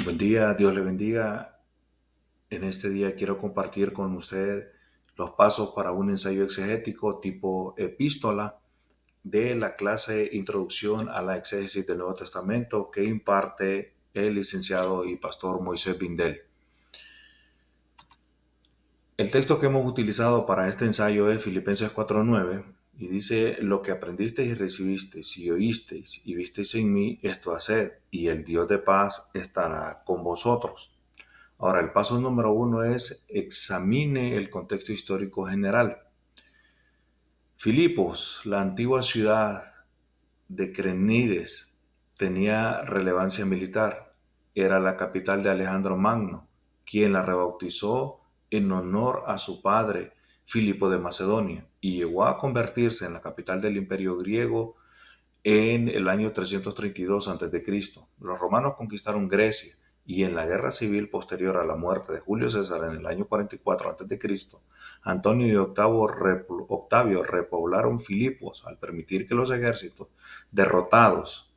Buen día, Dios le bendiga. En este día quiero compartir con usted los pasos para un ensayo exegético tipo epístola de la clase Introducción a la Exégesis del Nuevo Testamento que imparte el licenciado y pastor Moisés Bindel. El texto que hemos utilizado para este ensayo es Filipenses 4:9 y dice: lo que aprendisteis y recibisteis y oísteis y visteis en mí, esto haced, y el Dios de paz estará con vosotros. Ahora, el paso número uno es examine el contexto histórico general. Filipos, la antigua ciudad de Crenides, tenía relevancia militar. Era la capital de Alejandro Magno, quien la rebautizó en honor a su padre, Filipo de Macedonia, y llegó a convertirse en la capital del imperio griego en el año 332 a.C. Los romanos conquistaron Grecia y en la guerra civil posterior a la muerte de Julio César en el año 44 a.C., Antonio y Octavio repoblaron Filipos al permitir que los ejércitos derrotados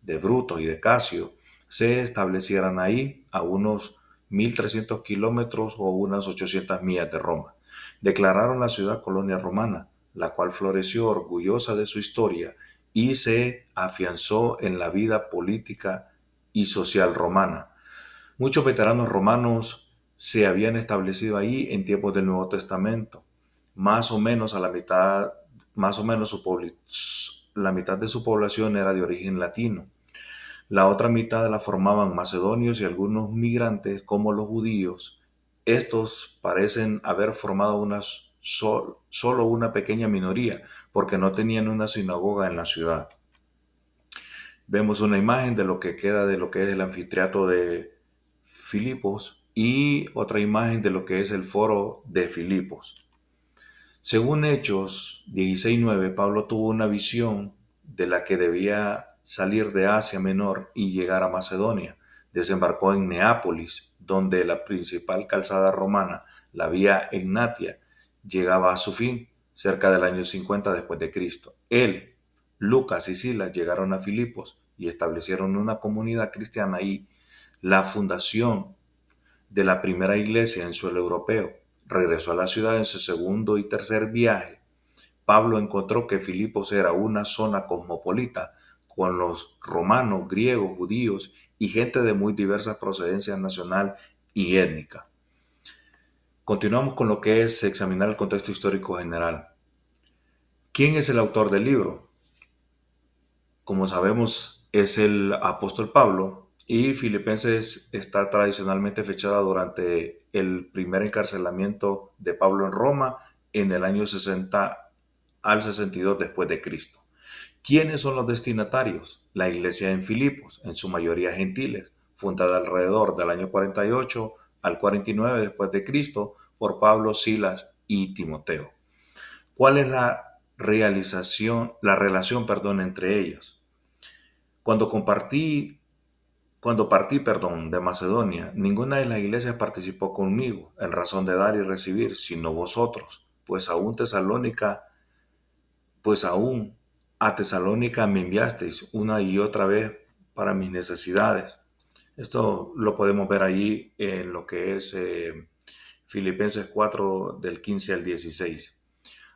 de Bruto y de Casio se establecieran ahí a unos 1.300 kilómetros o unas 800 millas de Roma. Declararon la ciudad colonia romana, la cual floreció orgullosa de su historia y se afianzó en la vida política y social romana. Muchos veteranos romanos se habían establecido ahí en tiempos del Nuevo Testamento. Más o menos a la mitad, más o menos la mitad de su población era de origen latino. La otra mitad la formaban macedonios y algunos migrantes como los judíos. Estos parecen haber formado solo una pequeña minoría porque no tenían una sinagoga en la ciudad. Vemos una imagen de lo que queda de lo que es el anfiteatro de Filipos y otra imagen de lo que es el foro de Filipos. Según Hechos 16:9, Pablo tuvo una visión de la que debía salir de Asia Menor y llegar a Macedonia. Desembarcó en Neápolis, donde la principal calzada romana, la vía Egnatia, llegaba a su fin, cerca del año 50 después de Cristo. Él, Lucas y Silas llegaron a Filipos y establecieron una comunidad cristiana ahí. La fundación de la primera iglesia en suelo europeo. Regresó a la ciudad en su segundo y tercer viaje. Pablo encontró que Filipos era una zona cosmopolita, con los romanos, griegos, judíos y gente de muy diversas procedencias nacional y étnica. Continuamos con lo que es examinar el contexto histórico general. ¿Quién es el autor del libro? Como sabemos, es el apóstol Pablo, y Filipenses está tradicionalmente fechada durante el primer encarcelamiento de Pablo en Roma en el año 60 al 62 después de Cristo. ¿Quiénes son los destinatarios? La iglesia en Filipos, en su mayoría gentiles, fundada alrededor del año 48 al 49 después de Cristo por Pablo, Silas y Timoteo. ¿Cuál es la relación entre ellos? Cuando partí de Macedonia, ninguna de las iglesias participó conmigo en razón de dar y recibir, sino vosotros, pues aún a Tesalónica me enviasteis una y otra vez para mis necesidades. Esto lo podemos ver allí en lo que es Filipenses 4 del 15 al 16.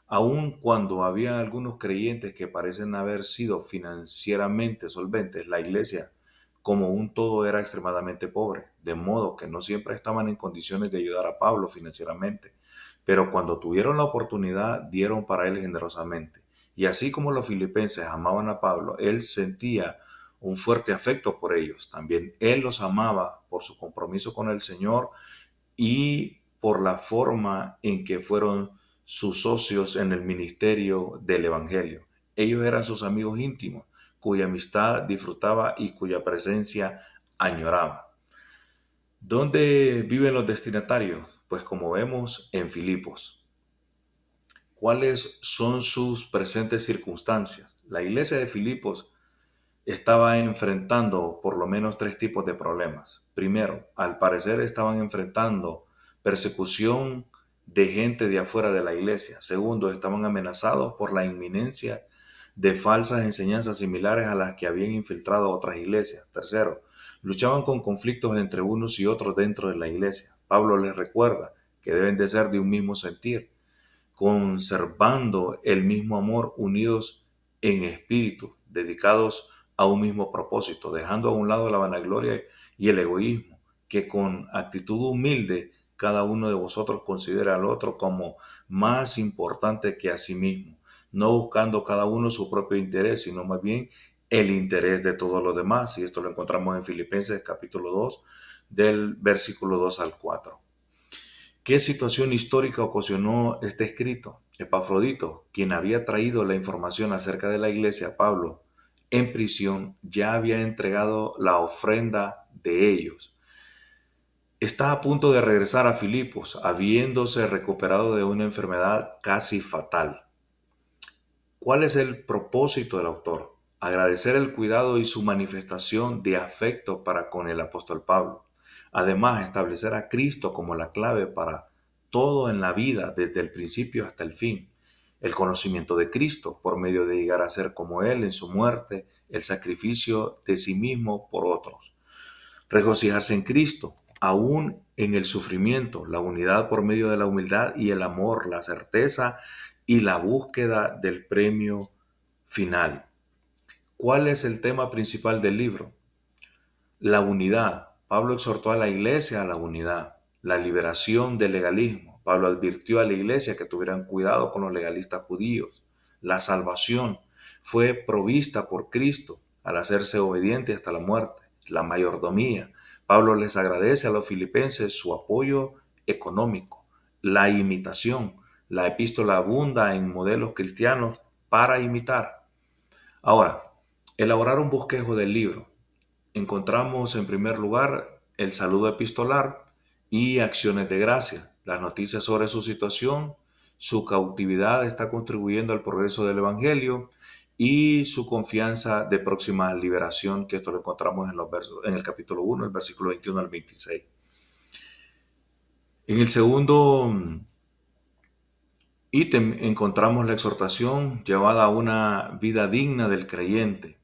Aun cuando había algunos creyentes que parecen haber sido financieramente solventes, la iglesia como un todo era extremadamente pobre, de modo que no siempre estaban en condiciones de ayudar a Pablo financieramente, pero cuando tuvieron la oportunidad dieron para él generosamente. Y así como los filipenses amaban a Pablo, él sentía un fuerte afecto por ellos. También él los amaba por su compromiso con el Señor y por la forma en que fueron sus socios en el ministerio del Evangelio. Ellos eran sus amigos íntimos, cuya amistad disfrutaba y cuya presencia añoraba. ¿Dónde viven los destinatarios? Pues como vemos en Filipos. ¿Cuáles son sus presentes circunstancias? La iglesia de Filipos estaba enfrentando por lo menos tres tipos de problemas. Primero, al parecer estaban enfrentando persecución de gente de afuera de la iglesia. Segundo, estaban amenazados por la inminencia de falsas enseñanzas similares a las que habían infiltrado otras iglesias. Tercero, luchaban con conflictos entre unos y otros dentro de la iglesia. Pablo les recuerda que deben de ser de un mismo sentir, conservando el mismo amor, unidos en espíritu, dedicados a un mismo propósito, dejando a un lado la vanagloria y el egoísmo, que con actitud humilde cada uno de vosotros considera al otro como más importante que a sí mismo, no buscando cada uno su propio interés, sino más bien el interés de todos los demás. Y esto lo encontramos en Filipenses capítulo 2, del versículo 2 al 4. ¿Qué situación histórica ocasionó este escrito? Epafrodito, quien había traído la información acerca de la iglesia a Pablo en prisión, ya había entregado la ofrenda de ellos. Está a punto de regresar a Filipos, habiéndose recuperado de una enfermedad casi fatal. ¿Cuál es el propósito del autor? Agradecer el cuidado y su manifestación de afecto para con el apóstol Pablo. Además, establecer a Cristo como la clave para todo en la vida, desde el principio hasta el fin. El conocimiento de Cristo por medio de llegar a ser como Él en su muerte, el sacrificio de sí mismo por otros. Regocijarse en Cristo, aún en el sufrimiento, la unidad por medio de la humildad y el amor, la certeza y la búsqueda del premio final. ¿Cuál es el tema principal del libro? La unidad. Pablo exhortó a la iglesia a la unidad. La liberación del legalismo. Pablo advirtió a la iglesia que tuvieran cuidado con los legalistas judíos. La salvación fue provista por Cristo al hacerse obediente hasta la muerte. La mayordomía. Pablo les agradece a los filipenses su apoyo económico. La imitación. La epístola abunda en modelos cristianos para imitar. Ahora, elaborar un bosquejo del libro. Encontramos en primer lugar el saludo epistolar y acciones de gracia, las noticias sobre su situación, su cautividad está contribuyendo al progreso del Evangelio y su confianza de próxima liberación, que esto lo encontramos en el capítulo 1, el versículo 21 al 26. En el segundo ítem encontramos la exhortación llevada a una vida digna del creyente.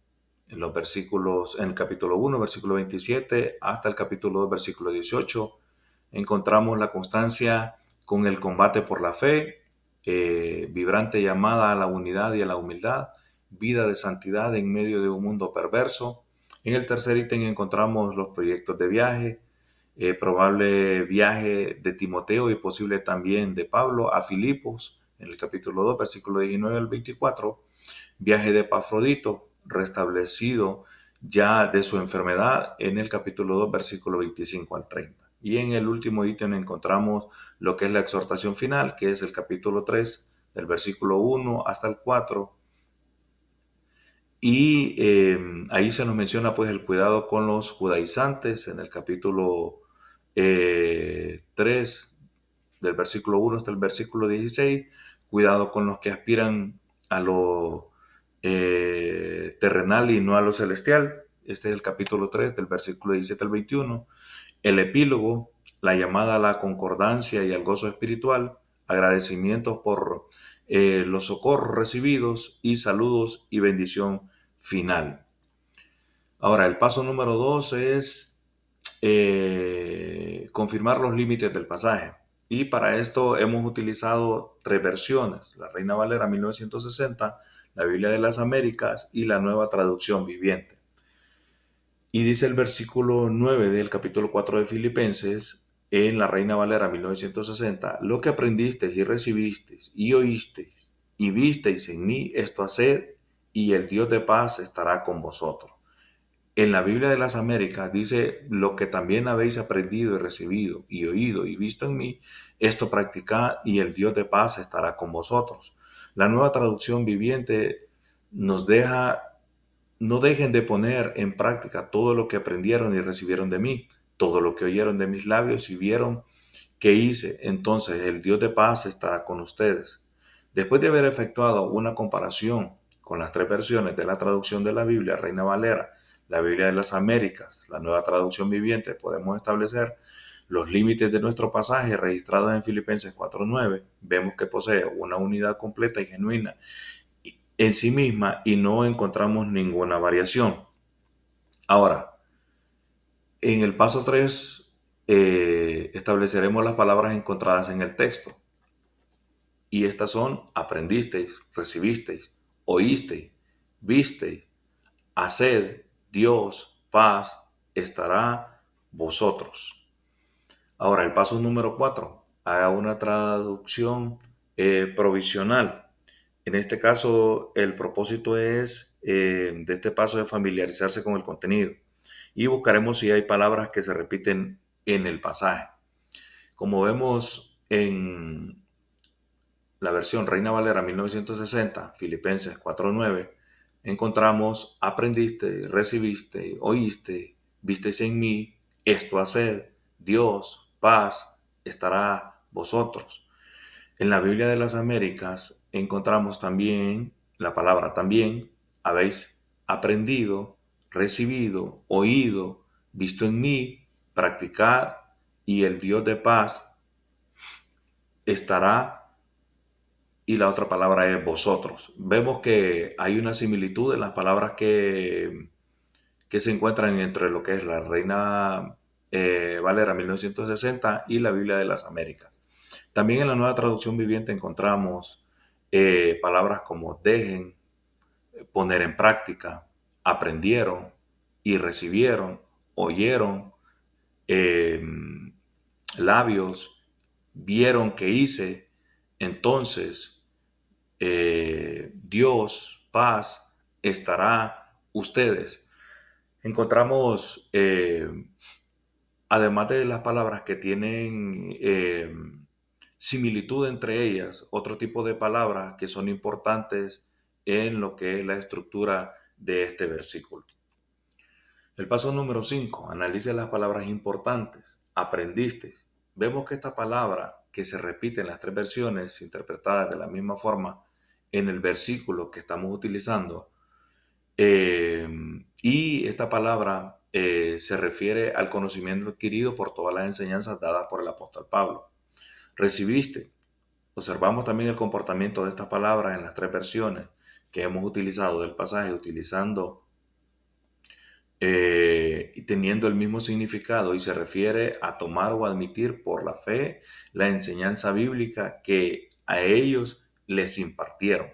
En los versículos, en el capítulo 1, versículo 27, hasta el capítulo 2, versículo 18, encontramos la constancia con el combate por la fe, vibrante llamada a la unidad y a la humildad, vida de santidad en medio de un mundo perverso. En el tercer ítem encontramos los proyectos de viaje, probable viaje de Timoteo y posible también de Pablo a Filipos, en el capítulo 2, versículo 19 al 24, viaje de Epafrodito, restablecido ya de su enfermedad, en el capítulo 2, versículo 25 al 30. Y en el último ítem encontramos lo que es la exhortación final, que es el capítulo 3, del versículo 1 hasta el 4. Y ahí se nos menciona pues el cuidado con los judaizantes en el capítulo 3, del versículo 1 hasta el versículo 16, cuidado con los que aspiran a lo terrenal y no a lo celestial. Este es el capítulo 3, del versículo 17 al 21. El epílogo, la llamada a la concordancia y al gozo espiritual, agradecimientos por los socorros recibidos y saludos y bendición final. Ahora, el paso número 2 es confirmar los límites del pasaje. Y para esto hemos utilizado tres versiones: la Reina Valera 1960, la Biblia de las Américas y la Nueva Traducción Viviente. Y dice el versículo 9 del capítulo 4 de Filipenses, en la Reina Valera 1960, lo que aprendisteis y recibisteis y oísteis y visteis en mí, esto haced, y el Dios de paz estará con vosotros. En la Biblia de las Américas dice, lo que también habéis aprendido y recibido y oído y visto en mí, esto practicad y el Dios de paz estará con vosotros. La Nueva Traducción Viviente nos deja: no dejen de poner en práctica todo lo que aprendieron y recibieron de mí, todo lo que oyeron de mis labios y vieron que hice. Entonces el Dios de paz estará con ustedes. Después de haber efectuado una comparación con las tres versiones de la traducción de la Biblia, Reina Valera, la Biblia de las Américas, la Nueva Traducción Viviente, podemos establecer los límites de nuestro pasaje registrados en Filipenses 4:9. Vemos que posee una unidad completa y genuina en sí misma y no encontramos ninguna variación. Ahora, En el paso 3 estableceremos las palabras encontradas en el texto. Y estas son: aprendisteis, recibisteis, oísteis, visteis, haced, Dios, paz, estará vosotros. Ahora, el paso número 4, haga una traducción provisional. En este caso, el propósito de este paso es familiarizarse con el contenido y buscaremos si hay palabras que se repiten en el pasaje. Como vemos en la versión Reina Valera 1960, Filipenses 4:9, encontramos: aprendiste, recibiste, oíste, visteis en mí, esto haced, Dios, paz, estará vosotros. En la Biblia de las Américas encontramos también la palabra también: habéis aprendido, recibido, oído, visto en mí, practicad, y el Dios de paz estará. Y la otra palabra es vosotros. Vemos que hay una similitud en las palabras que se encuentran entre lo que es la Reina Valera 1960 y la Biblia de las Américas. También en la Nueva Traducción Viviente encontramos palabras como dejen, poner en práctica, aprendieron y recibieron, oyeron, eh, labios, vieron que hice, entonces Dios, paz, estará ustedes. Encontramos, además de las palabras que tienen similitud entre ellas, otro tipo de palabras que son importantes en lo que es la estructura de este versículo. El paso número 5, analice las palabras importantes. Aprendiste. Vemos que esta palabra, que se repite en las tres versiones interpretadas de la misma forma en el versículo que estamos utilizando, y esta palabra se refiere al conocimiento adquirido por todas las enseñanzas dadas por el apóstol Pablo. Recibiste. Observamos también el comportamiento de estas palabras en las tres versiones que hemos utilizado del pasaje, utilizando y teniendo el mismo significado, y se refiere a tomar o admitir por la fe la enseñanza bíblica que a ellos les impartieron.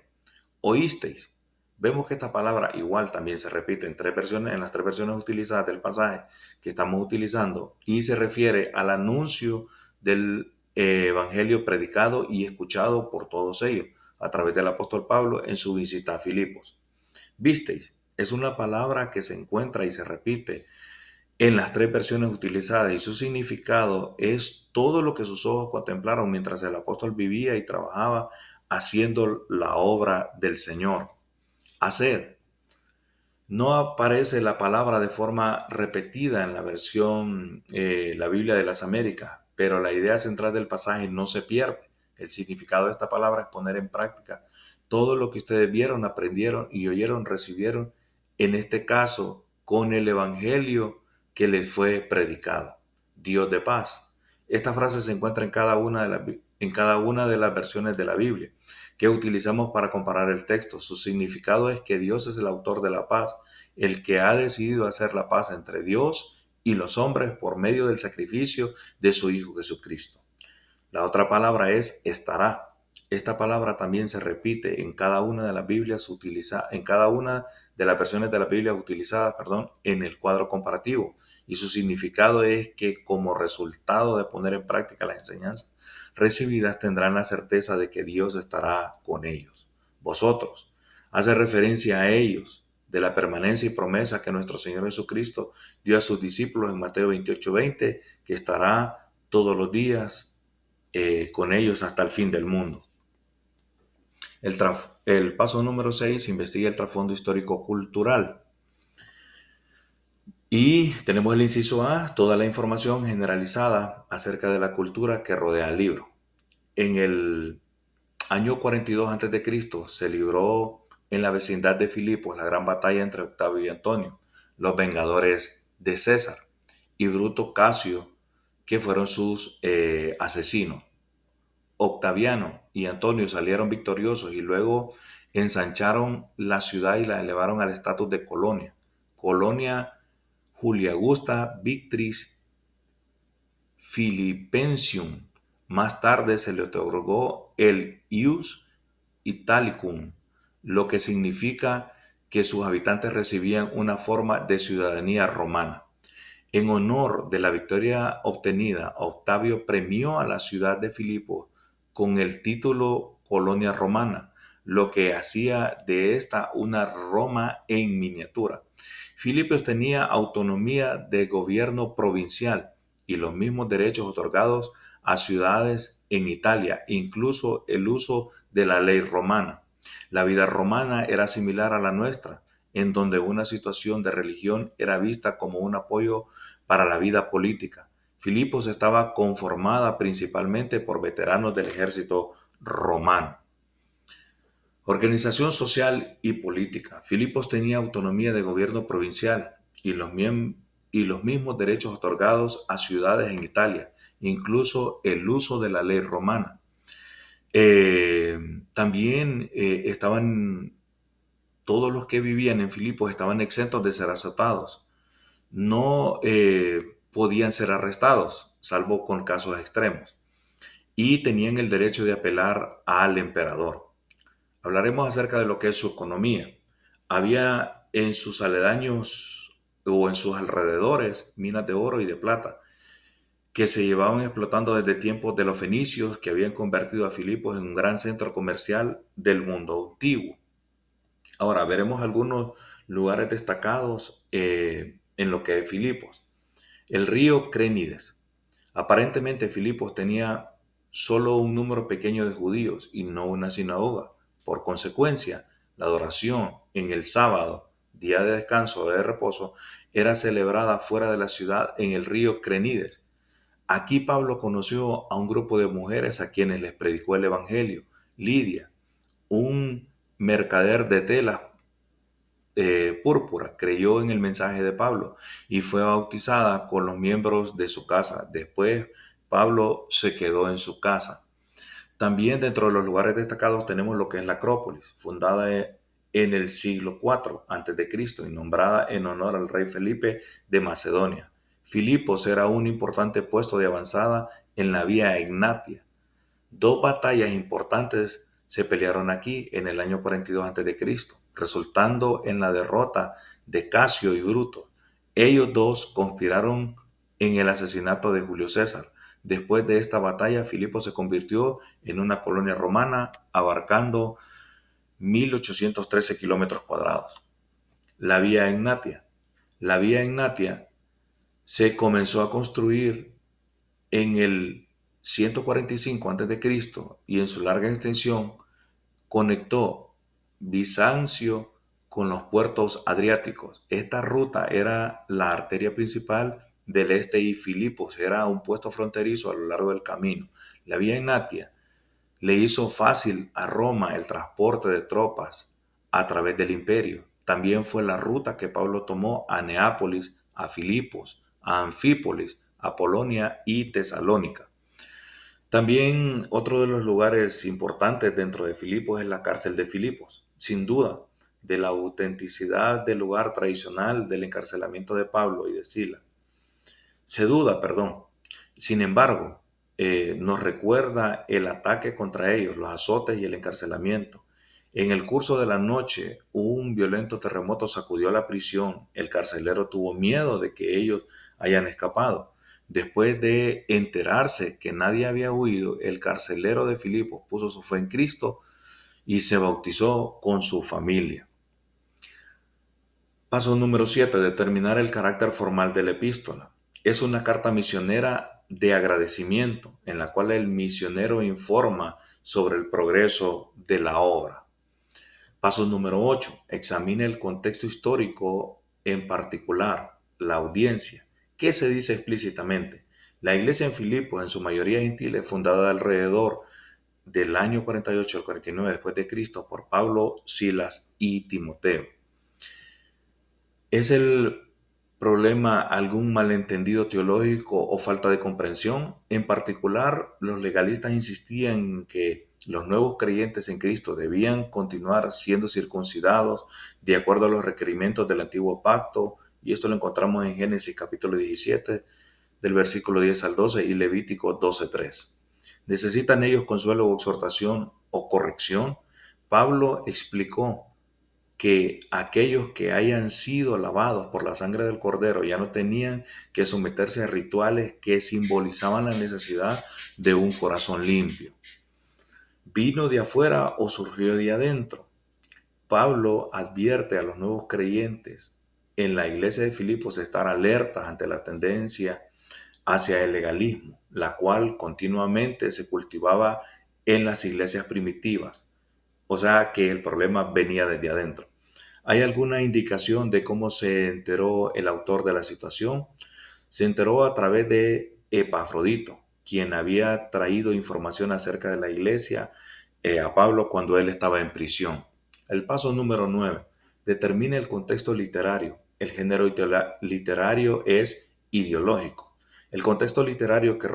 Oísteis. Vemos que esta palabra igual también se repite en tres versiones, en las tres versiones utilizadas del pasaje que estamos utilizando, y se refiere al anuncio del evangelio predicado y escuchado por todos ellos a través del apóstol Pablo en su visita a Filipos. Visteis es una palabra que se encuentra y se repite en las tres versiones utilizadas, y su significado es todo lo que sus ojos contemplaron mientras el apóstol vivía y trabajaba haciendo la obra del Señor. Hacer. No aparece la palabra de forma repetida en la versión, la Biblia de las Américas, pero la idea central del pasaje no se pierde. El significado de esta palabra es poner en práctica todo lo que ustedes vieron, aprendieron y oyeron, recibieron, en este caso, con el evangelio que les fue predicado. Dios de paz. Esta frase se encuentra en cada una de las versiones de la Biblia que utilizamos para comparar el texto. Su significado es que Dios es el autor de la paz, el que ha decidido hacer la paz entre Dios y los hombres por medio del sacrificio de su Hijo Jesucristo. La otra palabra es estará. Esta palabra también se repite en cada una de las Biblias en cada una de las versiones de las Biblias utilizadas, en el cuadro comparativo. Y su significado es que como resultado de poner en práctica las enseñanzas recibidas tendrán la certeza de que Dios estará con ellos. Vosotros, hace referencia a ellos de la permanencia y promesa que nuestro Señor Jesucristo dio a sus discípulos en Mateo 28:20, que estará todos los días con ellos hasta el fin del mundo. El paso número 6, investiga el trasfondo histórico-cultural. Y tenemos el inciso A, toda la información generalizada acerca de la cultura que rodea el libro. En el año 42 a.C. se libró en la vecindad de Filipos la gran batalla entre Octavio y Antonio, los vengadores de César, y Bruto Casio, que fueron sus asesinos. Octaviano y Antonio salieron victoriosos y luego ensancharon la ciudad y la elevaron al estatus de colonia. Colonia Julia Augusta Victrix Philippensium. Más tarde se le otorgó el ius Italicum, lo que significa que sus habitantes recibían una forma de ciudadanía romana. En honor de la victoria obtenida, Octavio premió a la ciudad de Filipos con el título Colonia Romana, lo que hacía de esta una Roma en miniatura. Filipos tenía autonomía de gobierno provincial y los mismos derechos otorgados a ciudades en Italia, incluso el uso de la ley romana. La vida romana era similar a la nuestra, en donde una situación de religión era vista como un apoyo para la vida política. Filipos estaba conformada principalmente por veteranos del ejército romano. Organización social y política. Filipos tenía autonomía de gobierno provincial y los mismos derechos otorgados a ciudades en Italia, incluso el uso de la ley romana. También estaban todos los que vivían en Filipos estaban exentos de ser azotados. No podían ser arrestados, salvo con casos extremos, y tenían el derecho de apelar al emperador. Hablaremos acerca de lo que es su economía. Había en sus aledaños o en sus alrededores minas de oro y de plata que se llevaban explotando desde tiempos de los fenicios, que habían convertido a Filipos en un gran centro comercial del mundo antiguo. Ahora veremos algunos lugares destacados en lo que es Filipos. El río Crénides. Aparentemente Filipos tenía solo un número pequeño de judíos y no una sinagoga. Por consecuencia, la adoración en el sábado, día de descanso o de reposo, era celebrada fuera de la ciudad en el río Crénides. Aquí Pablo conoció a un grupo de mujeres a quienes les predicó el Evangelio. Lidia, un mercader de telas púrpura, creyó en el mensaje de Pablo y fue bautizada con los miembros de su casa. Después, Pablo se quedó en su casa. También dentro de los lugares destacados tenemos lo que es la Acrópolis, fundada en el siglo IV a.C. y nombrada en honor al rey Felipe de Macedonia. Filipos era un importante puesto de avanzada en la vía Egnatia. Dos batallas importantes se pelearon aquí en el año 42 a.C., resultando en la derrota de Casio y Bruto. Ellos dos conspiraron en el asesinato de Julio César. Después de esta batalla, Filipo se convirtió en una colonia romana abarcando 1813 kilómetros cuadrados. La Vía Egnatia. La Vía Egnatia se comenzó a construir en el 145 a.C. y en su larga extensión conectó Bizancio con los puertos adriáticos. Esta ruta era la arteria principal del este y Filipos era un puesto fronterizo a lo largo del camino. La Vía Egnatia le hizo fácil a Roma el transporte de tropas a través del imperio. También fue la ruta que Pablo tomó a Neápolis, a Filipos, a Anfípolis, a Polonia y Tesalónica. También otro de los lugares importantes dentro de Filipos es la cárcel de Filipos. Sin duda, de la autenticidad del lugar tradicional del encarcelamiento de Pablo y de Sila. Se duda, perdón. Sin embargo, nos recuerda el ataque contra ellos, los azotes y el encarcelamiento. En el curso de la noche, un violento terremoto sacudió la prisión. El carcelero tuvo miedo de que ellos hayan escapado. Después de enterarse que nadie había huido, el carcelero de Filipos puso su fe en Cristo y se bautizó con su familia. Paso número 7. Determinar el carácter formal de la epístola. Es una carta misionera de agradecimiento en la cual el misionero informa sobre el progreso de la obra. Paso número 8. Examine el contexto histórico, en particular la audiencia. ¿Qué se dice explícitamente? La iglesia en Filipos, en su mayoría gentil, fundada alrededor del año 48 al 49 después de Cristo por Pablo, Silas y Timoteo. ¿Es el problema algún malentendido teológico o falta de comprensión? En particular, los legalistas insistían en que los nuevos creyentes en Cristo debían continuar siendo circuncidados de acuerdo a los requerimientos del antiguo pacto Y esto lo encontramos en Génesis capítulo 17, del versículo 10 al 12 y Levítico 12:3. ¿Necesitan ellos consuelo o exhortación o corrección? Pablo explicó que aquellos que hayan sido lavados por la sangre del Cordero ya no tenían que someterse a rituales que simbolizaban la necesidad de un corazón limpio. ¿Vino de afuera o surgió de adentro? Pablo advierte a los nuevos creyentes en la iglesia de Filipos estar alertas ante la tendencia hacia el legalismo, la cual continuamente se cultivaba en las iglesias primitivas. O sea que el problema venía desde adentro. ¿Hay alguna indicación de cómo se enteró el autor de la situación? Se enteró a través de Epafrodito, quien había traído información acerca de la iglesia a Pablo cuando él estaba en prisión. El paso número 9. Determine el contexto literario. El género literario es ideológico. El contexto literario que